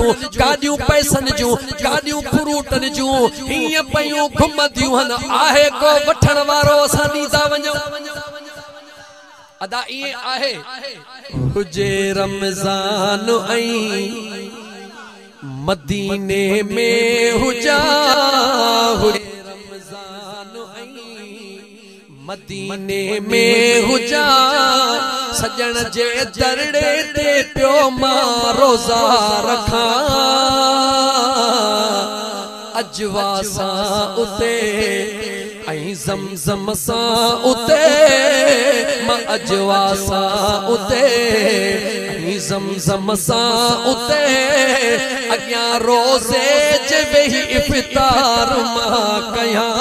जूं गाड़ियों पैसन जूं गाड़ियों फ्रूटन जूं हिय पयूं घुमदियूं हन आहे को वठण वारो असां ॾींदा वञूं अदा ये आहे हुजे रमज़ान ऐं मदीने में हुजा मदीने में हुजा सजन जे दरड़े ते पियो मां रोज़ा रखा अजवा सां उते ऐं ज़मज़म सां उते मां अजवा सां उते ऐं ज़मज़म सां उते अॻियां रोज़े जे वेही इफ़्तार मां कयां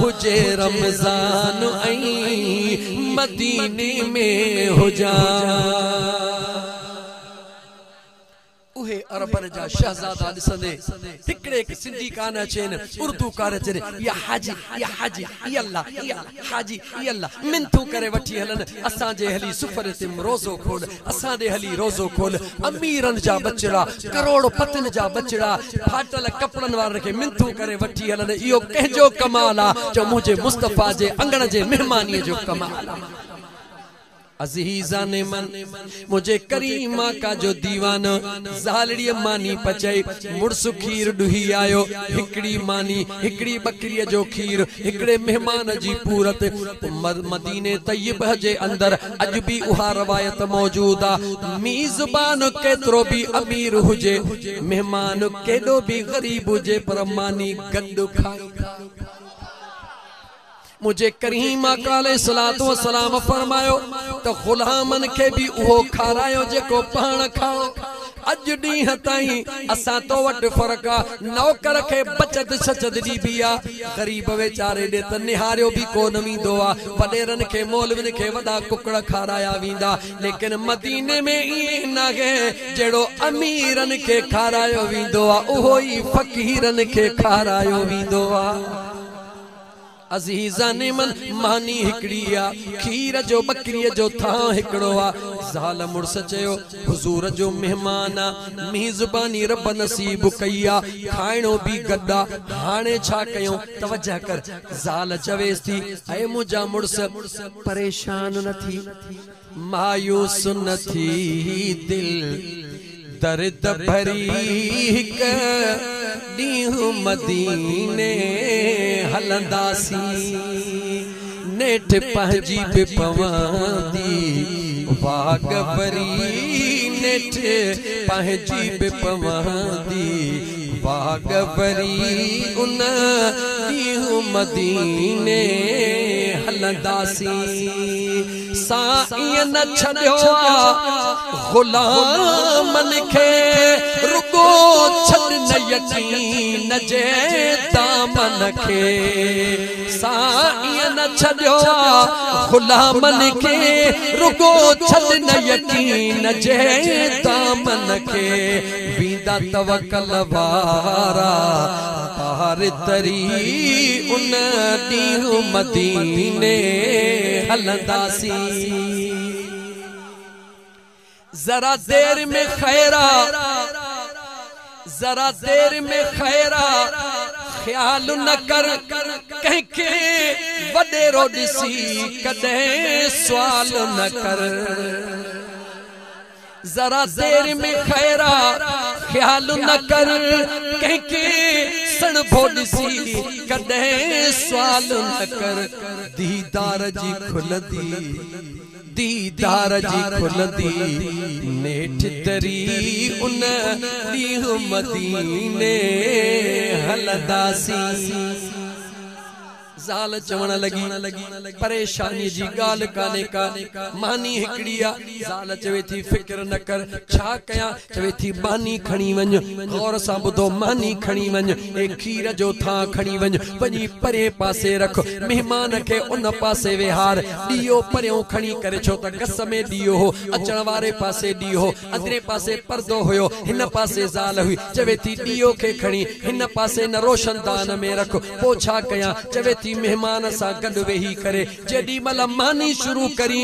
हुजे रमज़ान ऐं मदीने में हुजा उहे अरबन जा शहजादा दिसंदे हिकड़े एक सिंधी कान अचेन उर्दू कार अचेन या हाजी या अल्लाह हाजी या अल्लाह मिनथू करे वठी हलन असां जे हली सुफर ते रोज़ो खोल असां दे हली रोज़ो खोल अमीरन जा बचड़ा करोड़पतिन जा बचड़ा फाटल कपड़न वारन के मिनथू करे वठी हलन इयो कहजो कमाल आ जो मुझे मुस्तफा जे अंगण जे मेहमानी जो कमाल आ अजीजा ने मन मुझे करीमा का जो दीवाना ज़ालड़ी मानी पचाई मुर्स खीर दुही आयो हिकड़ी मानी हिकड़ी बकरी जो खीर हिकड़े मेहमान जी पूरत मदीने तय्यब जे अंदर अज भी उहा रवायत मौजूद आ मीज़बान केतरो भी अमीर हुजे मेहमान केडो भी गरीब हुजे पर मानी गंद खाई मुझे करीमा काले सलातो सलाम फरमायो तो गुलामन के भी उहो खारायो जेको पाण खाओ अज डी ताई असा तो वट फर्क आ नौकर के बचत सचत दी बिया गरीब बेचारे दे त निहारियो भी को न वींदो आ वडेरन के मौलविन के वदा कुकड़ खाराया वींदा लेकिन मदीने में ई नागे जेड़ो अमीरन के खारायो वींदो आ उहो ई फकीरन के खारायो वींदो आ अजीजा ने मन मानी हिकड़िया खीर जो बकरी जो था हिकड़ो आ ज़ाल मुर्स चयो हुजूर जो मेहमान आ मेज़बानी रब नसीब कईया खाइणो भी गड्डा हाने छा कयो तवज्जो कर ज़ाल चवेस थी ऐ मुजा मुर्स परेशान न थी मायूस न थी दिल दर्द भरी ॾींहुं मदीने हलंदासी नेठ पंहिंजी बि पवंदी वाग भरी नेठ पंहिंजी बि पवंदी वाग भरी उन ॾींहुं मदीने हलंदासी साईं न छॾियो गुलामन खे रुगो छॾ न यकीन जे दामन खे साईं न छॾियो गुलामन खे रुगो छॾ न यकीन जे दामन खे वींदा तवकल वारा पार तरी उन ॾींहुं मदीने हलंदासी जरा देर में खैरा जरा देर में खैरा ख्याल न कर कहीं के वडेरो दिसी कदे सवाल न कर जरा देर में खैरा ख्याल न कर कहीं के सण भोडसी कदे सवाल न कर दीदार जी खुलदी दीदार जी खुलदी नेठ तरी उन ॾींहुं मदीने हलंदासी ज़ाल चवण लगी परेशानी जी गाल काने का मानी हिकड़िया ज़ाल चवे थी फिक्र न कर छा कया चवे थी मानी खणी वञ गौर सां ॿुधो मानी खणी वञ ए खीर जो था खणी वञ वञी परे पासे रख मेहमान के उन पासे विहार ॾियो परियों खणी करे छो त गस में ॾियो हो अचण वारे पासे ॾियो हो अंदरे पासे पर्दो हुयो हिन पासे ज़ाल हुई चवे थी ॾियो के खणी हिन पासे न रोशनदान में रख पो छा कया चवे थी थी मेहमान सा गड वेही करे जेडी मल मानी शुरू करी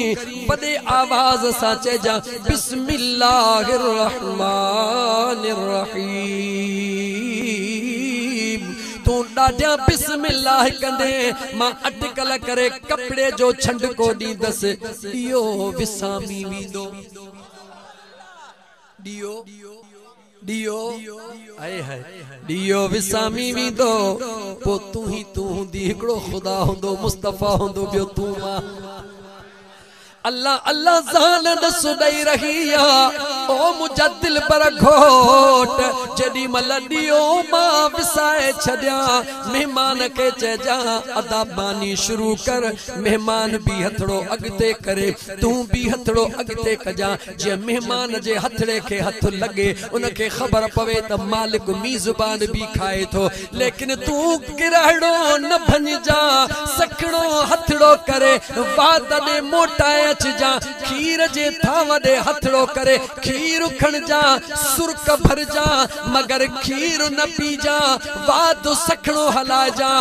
बड़े आवाज सा चेजा बिस्मिल्लाहिर रहमानिर रहीम तू डाढिया बिस्मिल्लाह कंदे मां अटकल करे कपड़े जो छंड को दींदस दियो विसामी वींदो दियो दियो आए है दियो विसामी वींदो पो तू ही तू हुंदी हिकड़ो खुदा हुंदो मुस्तफा हुंदो बियो तू मां अल्लाह अल्लाह ज़ान दसु दई रही आ ओ मुझा दिल पर घोट जडी मलडियो मां विसाए छड्या मेहमान के चेजा अदाबानी शुरू कर मेहमान भी हथड़ो अगते करे तू भी हथड़ो अगते कजा जे मेहमान जे हथड़े के हथ लगे उनके खबर पवे त मालिक मेजबान भी खाए थो लेकिन तू किरहड़ो न भन जा सकड़ो हथड़ो करे वाद ने मोटाए जा खीर जे थाव दे हथड़ो करे खीर खण जा सुरक भर जा मगर खीर न पी जा वाद सखड़ो हला जा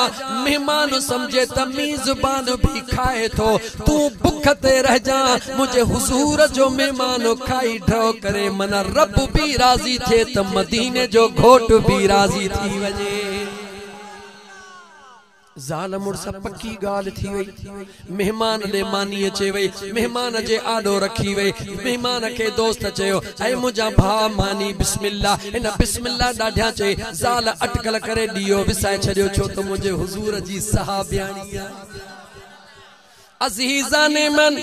मेहमान समझे त मेजबान भी खाए थो तू भुख ते रह जा मुझे हुजूर जो मेहमान खाई ढो करे मन रब भी राजी थे त मदीने जो घोट भी राजी थी वजे ज़ाल मुड़स पक्की गाल थी वई मेहमान ले मानी अचे वई मेहमान जे आडो रखी वई मेहमान के दोस्त चयो ऐ मुझा भा मानी बिस्मिल्लाह इन बिस्मिल्लाह डाढिया चे ज़ाल अटकल करे दियो विसाए छड्यो छो तो मुझे हुजूर जी सहाबियाणी अजीज़ाने मन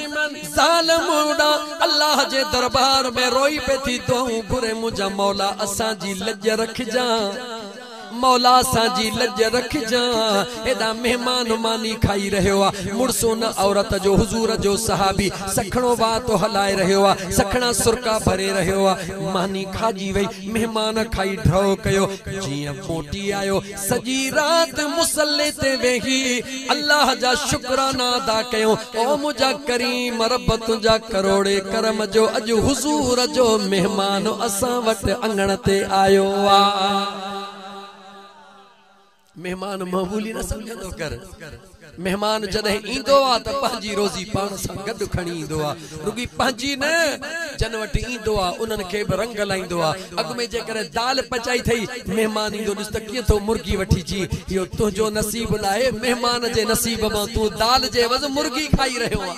ज़ाल मुड़ा अल्लाह जे दरबार में रोई पे थी दुआऊं घुरे मुझा मौला असा जी लज रख जा मौला साजी लज रख जा एदा मेहमान मानी खाई रहियो आ मुड़सो न औरत जो हुजूर जो सहाबी सखणो बात हलाए रहियो आ सखणा सुरका भरे रहियो आ मानी खाजी वई मेहमान खाई ढो कयो जिया मोटी आयो सजी रात मुसल्ले ते वेही अल्लाह जा शुक्राना अदा कयो ओ मुझा करीम रब तुझा करोड़े करम जो अज हुजूर जो मेहमान असा वट अंगण ते आयो आ मेहमान मामूली न समझंदो कर मेहमान जदे इंदो आ त पंहिंजी रोजी पाण सां गॾु खणी ईंदो आ रुगी पंहिंजी न जन वटि ईंदो आ उन्हनि खे बि रंग लाईंदो आ अॻु में जेकर दाल पचाई थई मेहमान ईंदो ॾिस त कीअं थो मुर्गी वठी जी इहो तुंहिंजो नसीब न आहे मेहमान जे नसीब मां तूं दाल जे वज़ मुर्गी खाई रहियो आ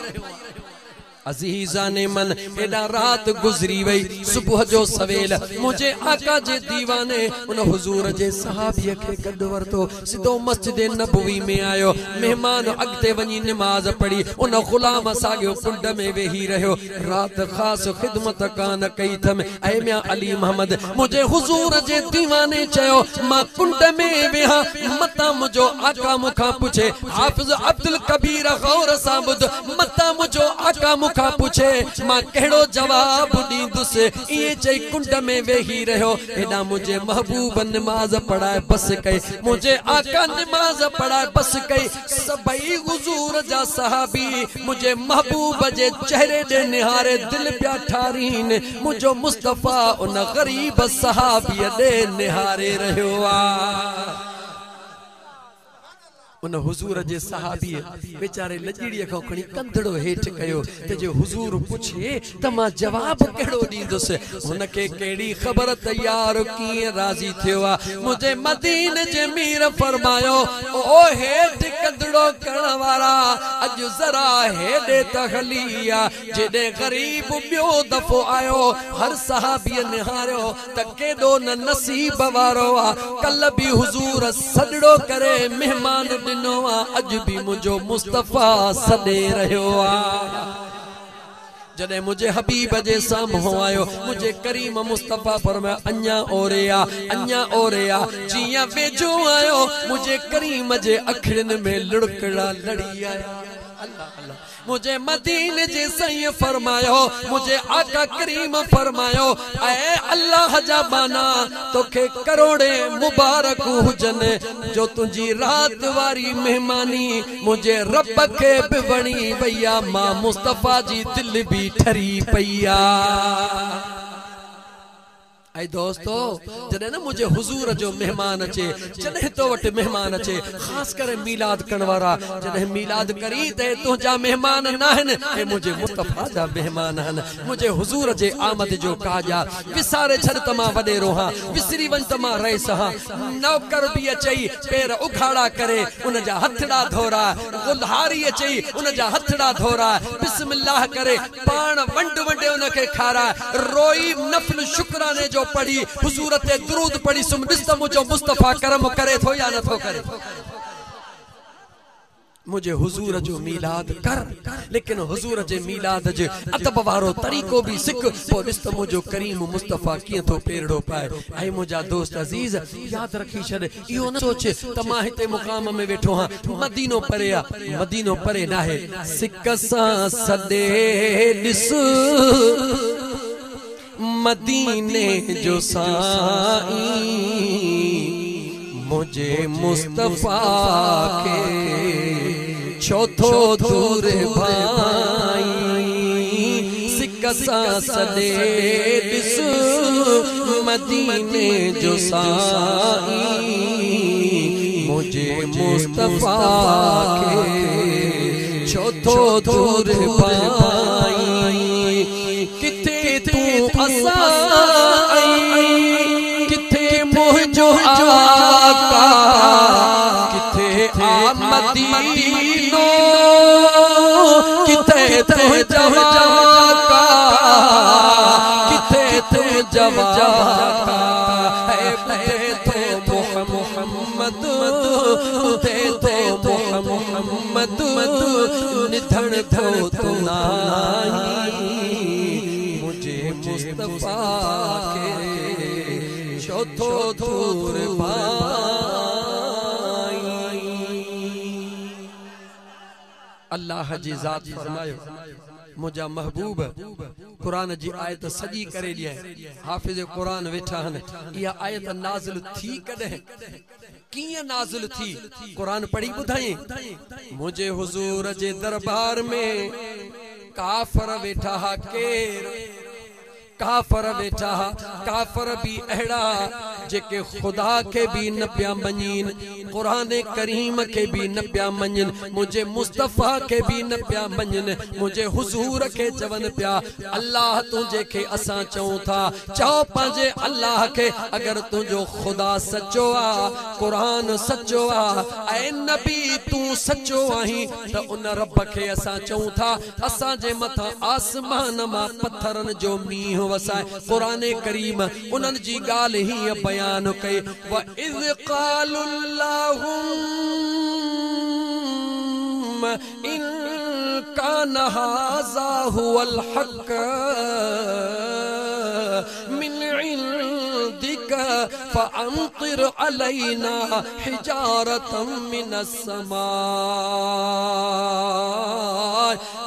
अजीज़ाने मन एडा रात गुजरी वई सुबह जो सवेल मुझे आका जे दीवाने उन हुजूर जे सहाबी के गड वरतो सिधो मस्जिद नबवी में आयो मेहमान अगते वनी नमाज पढ़ी उन गुलाम सागो कुंड में वेही रहो रात खास खिदमत कान कई थम ऐ मियां अली मोहम्मद मुझे हुजूर जे दीवाने चयो मां कुंड में वेहा मता मुझो आका मुखा पूछे हाफिज अब्दुल कबीर गौर साबुद मता मुझो आका का पूछे मां केड़ो जवाब दींदुस ये चई कुंड में वेही रहो एडा मुझे महबूब नमाज पढ़ाए बस कई मुझे आका नमाज पढ़ाए बस कई सबई हुजूर जा सहाबी मुझे महबूब जे चेहरे दे निहारे दिल प्या ठारीन मुझो मुस्तफा उन गरीब सहाबी दे निहारे रहो आ उन हुजूर जे सहाबी बेचारे लजड़ी को खणी कंधड़ो हेठ कयो ते जे हुजूर पूछे त मां जवाब केड़ो दींदुस उनके केड़ी खबर तैयार की राजी थियो आ मुझे मदीने जे मीर फरमायो ओ हेठ कंधड़ो करण वाला अज जरा हेडे तखलिया जेडे गरीब बियो दफो आयो हर सहाबी निहारियो त केडो न नसीब वारो आ कल भी हुजूर सदड़ो करे मेहमान अज भी मुझो मुस्तफा सदे रहो आ जदे मुझे हबीब जे सामो आयो मुझे करीम मुस्तफा फरमाया अन्या ओरिया जिया वेजो आयो मुझे करीम जे अखड़न में लुड़कड़ा लड़ी आया अल्लाह अल्लाह मुझे मदीने जे सही फरमायो मुझे आका करीम फरमायो ऐ अल्लाह जा बाना तोखे करोड़े मुबारक हुजन जो तुझी रात वारी मेहमानी मुझे रब के भी वणी भैया मां मुस्तफा जी दिल भी ठरी पैया ऐ दोस्तों जॾहिं न मुझे हुजूर जो मेहमान अचे जॾहिं तो वटि मेहमान अचे खास करे मीलाद करण वारा जॾहिं मीलाद करी त तुंहिंजा मेहमान न आहिनि ऐं मुझे मुस्तफा जा मेहमान आहिनि मुझे हुजूर जे आमद जो काजा विसारे छॾ त मां वॾेरो हां विसरी वञ त मां रईस हां नौकर बि अचई पेर उघाड़ा करे उन जा हथड़ा धोरा गुलहारी अचई उन जा हथड़ा धोरा बिस्मिल्लाह करे पाण वंड वंडे उन खे खारा रोई नफल शुक्राने जो पढ़ी हुजूर ते दुरूद पढ़ी सुम ॾिस त मुझो मुस्तफा करम करे थो या नथो करे मुझे हुजूर जो मीलाद कर लेकिन हुजूर जे मीलाद जे अदब वारो तरीको भी सिख पो ॾिस त मुझो करीम मुस्तफा कीअं थो पेरड़ो पाए ऐं मुझा दोस्त अजीज याद रखी छॾ इहो न सोच त मां हिते मुकाम में वेठो हां मदीनो परे आ मदीनो परे नाहे सिक सां सॾे ॾिस मदीने जो साईं मुझे मुस्तफा के चौथो दूर भाई सिक सां सॾे ॾिस मदीने जो साईं मुझे मुस्तफा के चौथो दूर भाई किथे तू असाई किथे मुझो आका किथे आ मदीनो किथे तू जवाका किथे तू जवाका है तो मोहम्मद ते तो मोहम्मद निधन तो नाही मुस्तफा के चौथो दूर भाई अल्लाह जी ज़ात फरमायो मुझा महबूब कुरान जी आयत सजी करे दिया हाफिज कुरान वेठा हन या आयत नाज़िल थी कदे किए नाज़िल थी कुरान पढ़ी बुधाई मुझे हुजूर जे दरबार में काफर वेठा हा केर काफर वेठा काफर भी अहड़ा जेके खुदा के भी न पिया मञीन कुरान करीम के भी न पिया मञन मुझे मुस्तफा के भी न पिया मञन मुझे हुजूर के चवन पिया अल्लाह तुझे के असा चऊं था चओ पंहिंजे अल्लाह के अगर तुझो खुदा सचो आ कुरान सचो आ ऐ नबी तू सचो आहीं त उन रब के असा चऊं था असा जे मथा आसमान मां पत्थरन जो मींह वसाए कुरान करीम उन्हनि जी ॻाल्हि ही बयान कई व इज़ क़ालुल्लाहुम्म इन कान हाज़ा हुवल हक़ मिन इंदिक फअम्तिर अलैना हिजारतम मिनस समा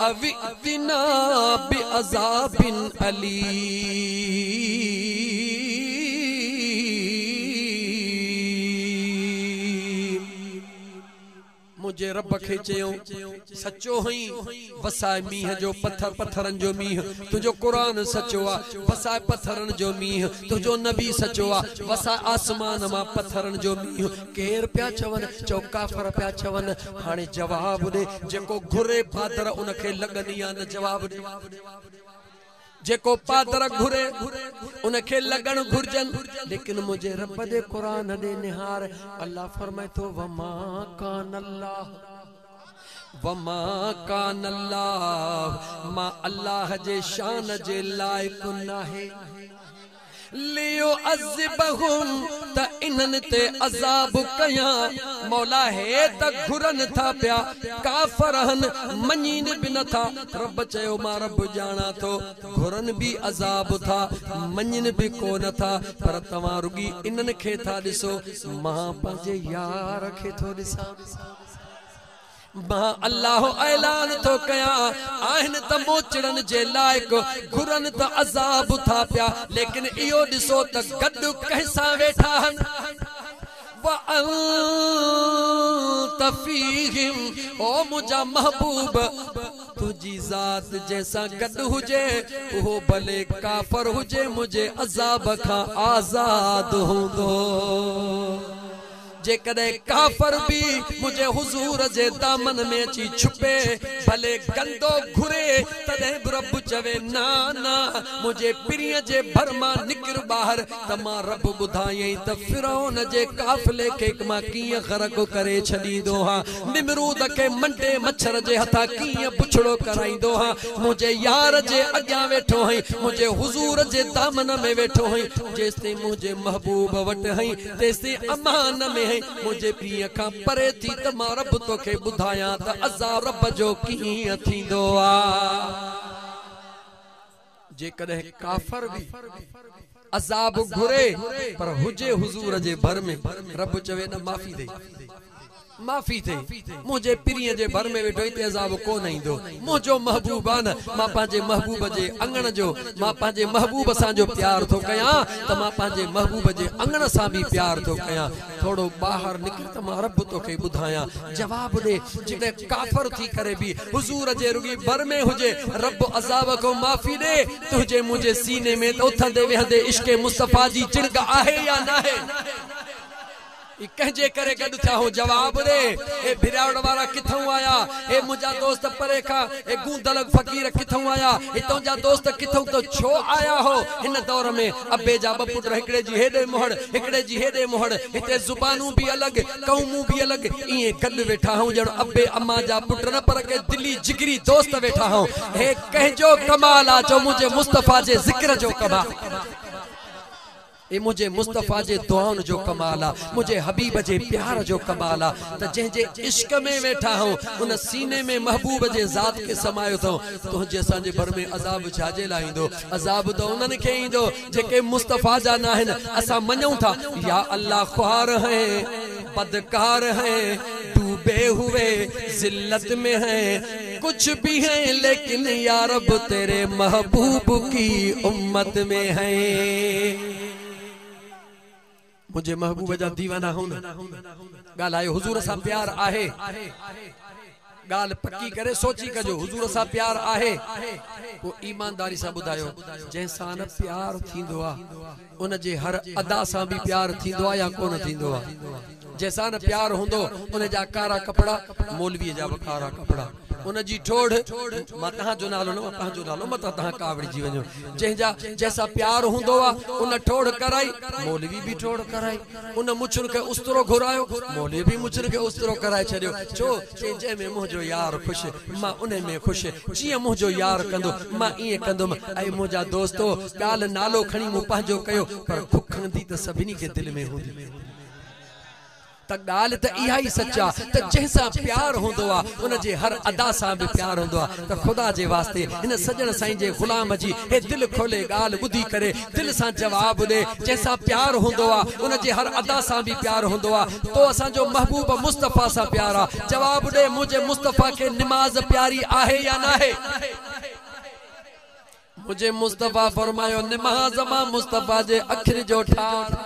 अविअ्तिना बिअज़ाबिन अलीम मुझे रब के चयो सचो हई वसाए मीह जो पत्थर पत्थरन जो मीह तुझो कुरान सचो आ वसाए पत्थरन जो मीह तुझो नबी सचो आ वसाए आसमान मां पत्थरन जो मीह केर पिया चवन चो काफर पिया चवन हाने जवाब दे जेको घुरे पादर उनके लगनी आ न जवाब दे जेको पादर घुरे उनके लगन घुरजन लेकिन मुझे रब दे कुरान दे निहार अल्लाह फरमाए तो वमा कान अल्लाह मा अल्लाह जे शान जे लायक नाहे लियो अज़बहुम त इन्हनि ते अज़ाब कया मौला है त घुरन था पिया काफरहन मञीन भी न था रब चयो मां रब जाना तो घुरन भी अज़ाब था मञीन भी को न था पर तव्हां रुगी इन्हनि खे था ॾिसो मां पंहिंजे यार खे थो ॾिसां मां अल्लाह ऐलान तो कया आहिन त मोचड़न जे लायक घुरन त अज़ाब था पिया लेकिन इहो ॾिसो त गॾु कंहिंसां वेठा हन व अंत फीहिम ओ मुंहिंजा महबूब तुझी ज़ात जैसा गड हुजे वो भले काफर हुजे मुझे अज़ाब खां आज़ाद हुंदो जे कदे काफर भी मुझे हुजूर जे दामन में अची छुपे भले गंदो घुरे तदे रब चवे ना ना मुझे पिरिय जे भरमा निकर बाहर तमा रब बुधाई त फिरौन जे काफले के मा किए गरक करे छदीदो हा निमरूद के मंडे मच्छर जे हथा किए पुछड़ो कराइदो हा मुझे यार जे अग्या वेठो हई मुझे हुजूर जे दामन में वेठो हई जेस्ते मुझे महबूब वट हई तेस्ते अमान में मुझे प्रिय खां परे थी त मां रब तोखे बुधाया त अज़ाब रब जो कीअं थींदो आ जे कदे काफर भी अज़ाब घुरे पर हुजे हुजूर जे भर में रब चवे न माफ़ी दे माफ़ी थे मुझे पिरिय जे भर में वेठो इते अज़ाब को नहीं दो मुझो महबूबान मां पांजे महबूब जे अंगण जो मां पांजे महबूब सा जो प्यार थो कया त मां पांजे महबूब जे अंगण सा भी प्यार थो कया थोड़ो बाहर निकल त मां रब तोखे बुधाया जवाब दे जिते काफर थी करे भी हुजूर जे रुगी भर में हुजे रब अज़ाब को माफ़ी दे तुझे मुझे सीने में तो उथंदे वेहंदे इश्क मुस्तफा जी चिड़ग आहे या ना है कहजे करे गड था हो जवाब दे ए भिरावड़ वाला किथों आया ए मुजा दोस्त परे का ए गूंदल फकीर किथों आया ए तोजा दोस्त किथों तो छो आया हो इन दौर में अबे जा बपुट एकड़े जी हेडे मोहड़ एकड़े जी हेडे मोहड़ इते जुबानू भी अलग कौमू भी अलग इए गड वेठा हूं जण अबे अम्मा जा पुट न पर के दिली जिगरी दोस्त वेठा हूं हे कहजो कमाल आ जो मुझे मुस्तफा जे जिक्र जो कमाल ए मुझे मुस्तफा जे दुआन जो कमाला मुझे हबीब जे प्यार जो कमाला त जे इश्क में वेठा हूं उन सीने में महबूब जे जात के समायो थो तो जैसा जे भर में अजाब छाजे लाइंदो अजाब तो उनन के इंदो जेके मुस्तफा जा ना है असा मन्यू था या अल्लाह ख्वार है बदकार है डूबे हुए जिल्लत में है कुछ भी है लेकिन या रब तेरे महबूब की उम्मत में है मुझे महबूब जा दीवाना हूं गाल आयो हुजूर सा प्यार आहे गाल पक्की करे सोची कजो हुजूर सा प्यार आहे को ईमानदारी सा बुधायो जैसा न प्यार थींदो आ उन जे हर अदा सा भी प्यार थींदो आ या कोन थींदो आ जैसा न प्यार हुंदो उन जा कारा कपड़ा मौलवी जा कारा कपड़ा उन जी ठोड़ मां तहां जो नालो न तहां जो नालो मत तहां कावड़ी जी वञो जंहिंजा जैसा प्यार हुंदो आ उन ठोड़ कराई मौलवी भी ठोड़ कराई उन मुछर के उस्तरो घुरायो मौलवी भी मुछर के उस्तरो कराए छरियो छो जे में मुझो यार खुश मां उन में खुश जी मुझो यार कंदो मां इए कंदो आई मुजा दोस्तो गाल नालो खणी मु पंहिंजो कयो पर खुखंदी त सभिनी के दिल में हुंदी त गाल त इहा ही सच्चा त जैसा प्यार हुंदो आ उन जे हर अदा सा भी प्यार हुंदो आ त खुदा जे वास्ते इन सजन साईं जे गुलाम जी हे दिल खोले गाल बुधी करे दिल सा जवाब दे जैसा प्यार हुंदो आ उन जे हर अदा सा भी प्यार हुंदो आ तो असा जो महबूब मुस्तफा सा प्यारा जवाब दे मुझे मुस्तफा के नमाज प्यारी आहे या ना है मुझे मुस्तफा फरमायो नमाज मां मुस्तफा जे अखर जो ठार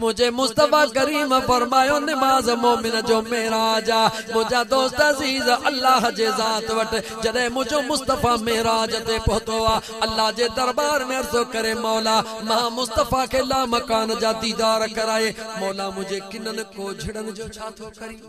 मुझे मुस्तफा करीम फरमायो नमाज मोमिन जो मेराजा मुझा दोस्त अजीज अल्लाह जे जात वट जदे मुझो मुस्तफा मेराज ते पहुतो आ अल्लाह जे दरबार में अर्ज़ करे मौला मां मुस्तफा के ला मकान जा दीदार कराए मौला मुझे किनन को झड़न जो छा थो करी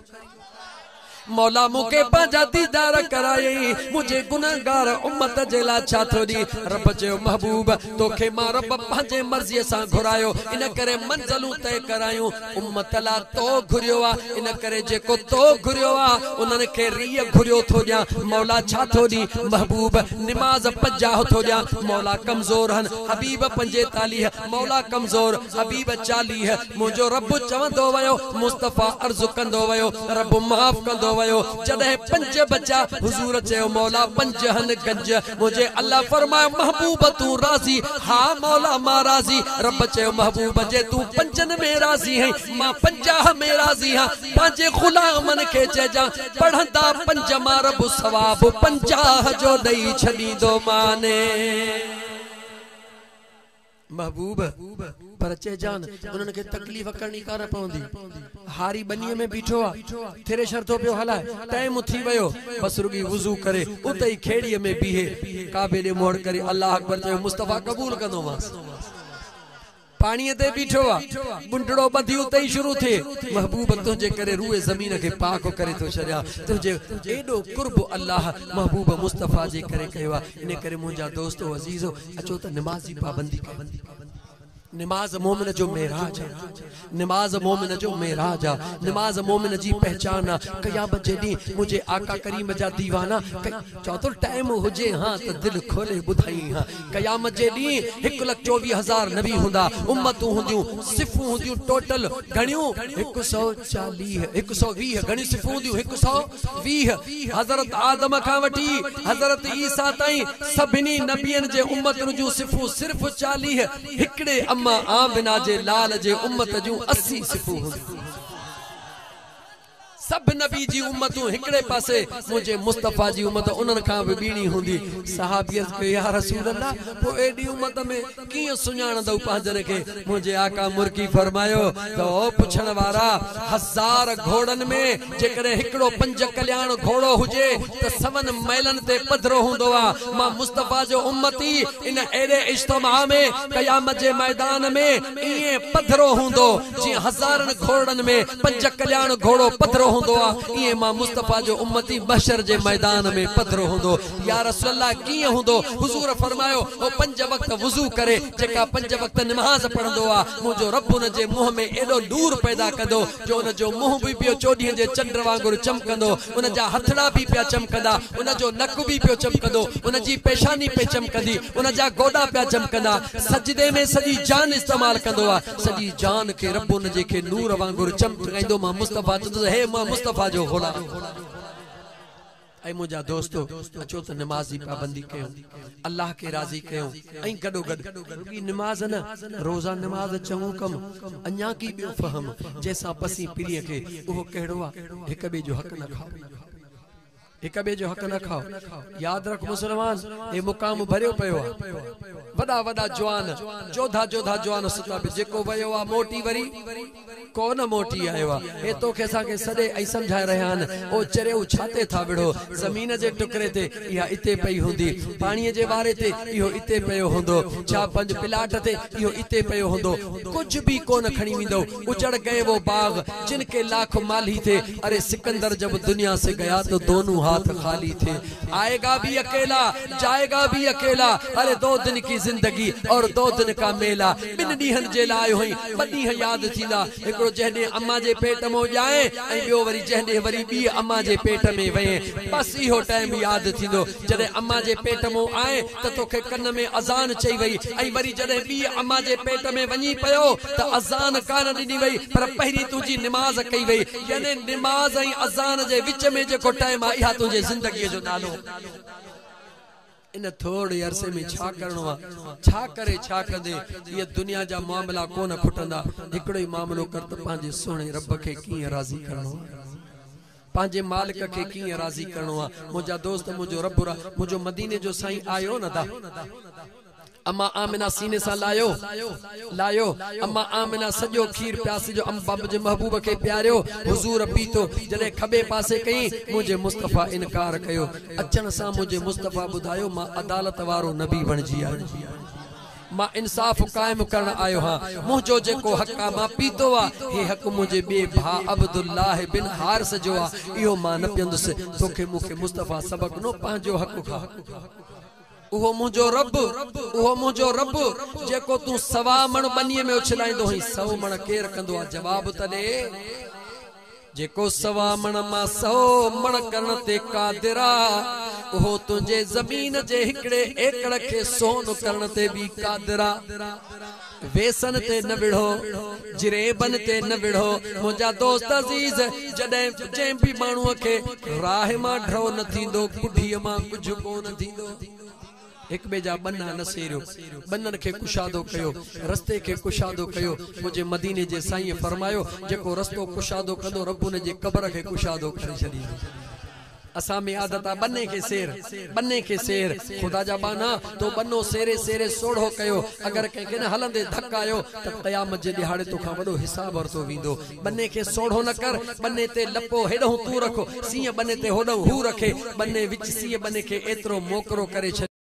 मौला मुके पंजा दीदार कराई मुझे गुनहगार उम्मत जेला छा थो दी रब जो महबूब तोखे मां रब पंजे मर्जी सा घुरायो इन करे मंजिलू तय करायो उम्मत ला तो घुरियो आ इन करे जेको तो घुरियो आ उनन के रिय घुरियो थो जा मौला छा थो दी महबूब नमाज 50 थो जा मौला कमजोर हन हबीब 45 मौला कमजोर हबीब 40 मुजो रब चवंदो वयो मुस्तफा अर्ज कंदो वयो रब माफ कंदो वयो जदे 5 बचा हुजूर चयो मौला 5 हन गंज मुझे अल्लाह फरमायो महबूब तू राजी हां मौला मां राजी रब चयो महबूब जे तू 5 में राजी है मां 50 में राजी हां पांचे गुलामन के चजा पढ़ंदा 5 मां रब सवाब 50 जो दई छदी दो माने महबूब पर चेजान उन्हनि खे तकलीफ़ करणी कान पवंदी। हारी बनीअ में बीठो आहे, थ्रेशर थो पियो हलाए, टाइम थी वियो, बस रुगी वुज़ू करे उते ई खेड़ीअ में बीहे काबे ॾे मोड़ करे अल्लाह अकबर चयो, मुस्तफ़ा क़बूल कंदोमांसि। पानी ते बीठो आहे, बुंडड़ो बधी उते ई शुरू थिए, महबूब तुंहिंजे करे रूए ज़मीन खे पाक करे थो छॾियां, तुंहिंजे एॾो कुर्ब अल्लाह महबूब मुस्तफ़ा जे करे कयो आहे। इन करे मुंहिंजा दोस्तो अज़ीज़ो अचो त निमाज़ जी पाबंदी कयो। निमाज़ मोमिन जो मेराज है, निमाज़ मोमिन जो मेराज है, निमाज़ मोमिन जी पहचान है। क़यामत जे ॾींहुं मुझे आका करीम जा दीवाना चओ तो टाइम हुजे हाँ तो दिल खोले ॿुधाई हाँ। क़यामत जे ॾींहुं 1,24,000 नबी हुंदा, उम्मतूं हुंदियूं, सिफ़ूं हुंदियूं, टोटल घणियूं 140 120 घणी सिफ़ूं हुंदियूं 120। हज़रत आदम खां वठी हज़रत ईसा ताईं सभिनी नबियनि जे उम्मतुनि जूं सिफ़ूं सिर्फ़ 40। हिकिड़े अम्मा आमिना जे लाल जे उम्मत जूं 80 सिफ़ूं हुंदियूं। सब नबी जी उम्मतूं हिकड़े पासे, मुझे मुस्तफ़ा जी उम्मत उन्हनि खां भी बीणी हुंदी। सहाबियत के या रसूल अल्लाह पो एडी उम्मत में कीअं सुञाणंदो पंहिंजन खे? मुझे आका मुर्की फरमायो तो पुछण वारा 1000 घोड़न में जेकरे हिकड़ो 5 कल्याण घोड़ो हुजे तो 7 मैलन ते पधरो हुंदो आ। मां मुस्तफ़ा जो उम्मती इन एड़े इज्तिमा में क़यामत जे मैदान में इए पधरो हुंदो जी 1000 घोड़न में 5 कल्याण घोड़ो पधरो हुंदो आ। इए मां मुस्तफ़ा जो उम्मती बशर जे मैदान में पधरो हुंदो। या रसूल अल्लाह कीअं हुंदो? हुजूर फरमायो ओ 5 वक्त वुज़ू करे जेका 5 वक्त नमाज पढ़ंदो आ, मुंहिंजो रब उन जे मुंह में एडो नूर पैदा कंदो जो उन जो मुंह भी पियो चोॾींहं जे चंड वांगुरु चमकंदो, उन जा हथड़ा भी पिया चमकंदा, उन जो नक भी पियो चमकंदो, उन जी पेशानी पे चमकंदी, उन जा गोडा पिया चमकंदा। सजदे में सजी जान इस्तेमाल कंदो आ, सजी जान के रब उन जे के नूर वांगुरु चमकाईंदो। मां मुस्तफ़ा चंदो हे मां मुस्तफ़ा जो गुलाम। ऐ मुझा दोस्तो अचो तो नमाज जी पाबंदी कयो, अल्लाह के राजी कयो। ऐं गडो गड नमाज न रोजा नमाज चङो कम अञा की बियो फहम जैसा पसी पीढ़ीअ खे उहो कहिड़ो आहे। हिक ॿिए जो हक़ न खाओ, हिक ॿिए जो हक़ न खाओ। याद रख मुसलमान, ये मुकाम भरियो पियो आहे। वॾा वॾा जवान जोधा जोधा जवान सुता पे जेको वयो आ मोटी वरी कोन मोटी आयो आ। हे तोखे असांखे सॾे ऐं सम्झाए रहिया आहिनि। ओ चरियो छाते था विढ़ो, ज़मीन जे टुकड़े ते इहा इते पई हूंदी, पाणीअ जे वारे ते इहो इते पियो हूंदो, छा 5 प्लाट ते इहो इते पियो हूंदो, कुछ भी कोन खणी वेंदो। उजड़ गए वो बाग जिनके लाख माली थे। अरे सिकंदर जब दुनिया से गया तो दोनों हाथ खाली थे। आएगा भी अकेला जाएगा भी अकेला। अरे 2 दिन की जिंदगी और 2 दिन का मेला। 2 ॾींहनि जे लाइ हुई, 2 ॾींहं याद थींदा। हिकिड़ो जॾहिं अम्मा जे पेट में ॼाए ऐं ॿियो वरी जॾहिं वरी ॿी अम्मा जे पेट में वहे, बस इहो टाइम याद थींदो। जॾहिं अम्मा जे पेट में आए त तोखे कन में अज़ान चई वई, ऐं वरी जॾहिं ॿी अम्मा जे पेट में वञी पियो त अज़ान कान ॾिनी वई, पर पहिरीं तुंहिंजी निमाज़ कई वई। यानी निमाज़ ऐं अज़ान जे विच में जेको टाइम आहे, इहा तुंहिंजे ज़िंदगीअ जो नालो। इन थोड़े अरसे में छा करणो आ, छा करे छा कंदे, ये दुनिया जा मामला कोन खुटंदा। हिकड़ो ही मामलो कर त पंहिंजे सोने रब खे कीअं राज़ी करणो आ, पंहिंजे मालिक खे कीअं राज़ी करणो आ। मुंहिंजा दोस्त मुंहिंजो रब मुंहिंजो मदीने जो साईं आयो न था। अम्मा आमिना सीने सा लायो अम्मा आमिना सजो खीर प्यासी जो अम्बा मुझे महबूब के प्यारियो हुजूर पीतो। जॾहिं खबे पासे कई मुझे मुस्तफ़ा इनकार कयो। अचन सा मुझे मुस्तफ़ा बुधायो मां अदालत वारो नबी बणजी आयो, मां इंसाफ कायम करण आयो हाँ। मुझो जेको हक आ मां पीतो आ, हे हक मुझे बे भा अब्दुल्लाह बिन हारिस जो आ, इहो मां न पियंदुस। तोखे मूंखे मुस्तफ़ा सबक नो पंहिंजो हक खा। उहो मुझो रब जेको तू 100 मण बनीअ में उछलाईंदो हुई, 100 मण केर कंदो आ? जवाब त दे। जेको 100 मण मां 100 मण करण ते कादिरा, उहो तुंहिंजे ज़मीन जे हिकड़े एकड़ के सोन करण ते भी कादिरा। वेसन ते न विढ़ो, जिरेबन ते न विढ़ो। मुंहिंजा दोस्त अज़ीज, जॾहिं जंहिं भी माण्हूअ खे राह मां ढो न थींदो, कुढ़ीअ मां कुझु कोन थींदो। एक बेजा बन्ना न सेरियो, बन्नन के कुशादो कयो, रस्ते के कुशादो कयो। मुझे मदीने जे साईं फरमायो जेको रस्तो कुशादो कंदो, रब उन जे कब्र के कुशादो करे छॾींदो। असा में आदत आ बन्ने के शेर खुदा जा बाना तो बन्नो सेरे सेरे सोढ़ो कयो अगर कंहिंखे न हलंदे धक आयो त क़यामत जे ॾिहाड़े तोखां वॾो हिसाब वरितो वेंदो। बन्ने खे सोढ़ो न कर, बन्ने ते लपो हेॾो तू रखो, सीअ बन्ने ते होॾो हू रखे, बन्ने विच सीअ बन्ने खे एतिरो मोकरो करे छॾ।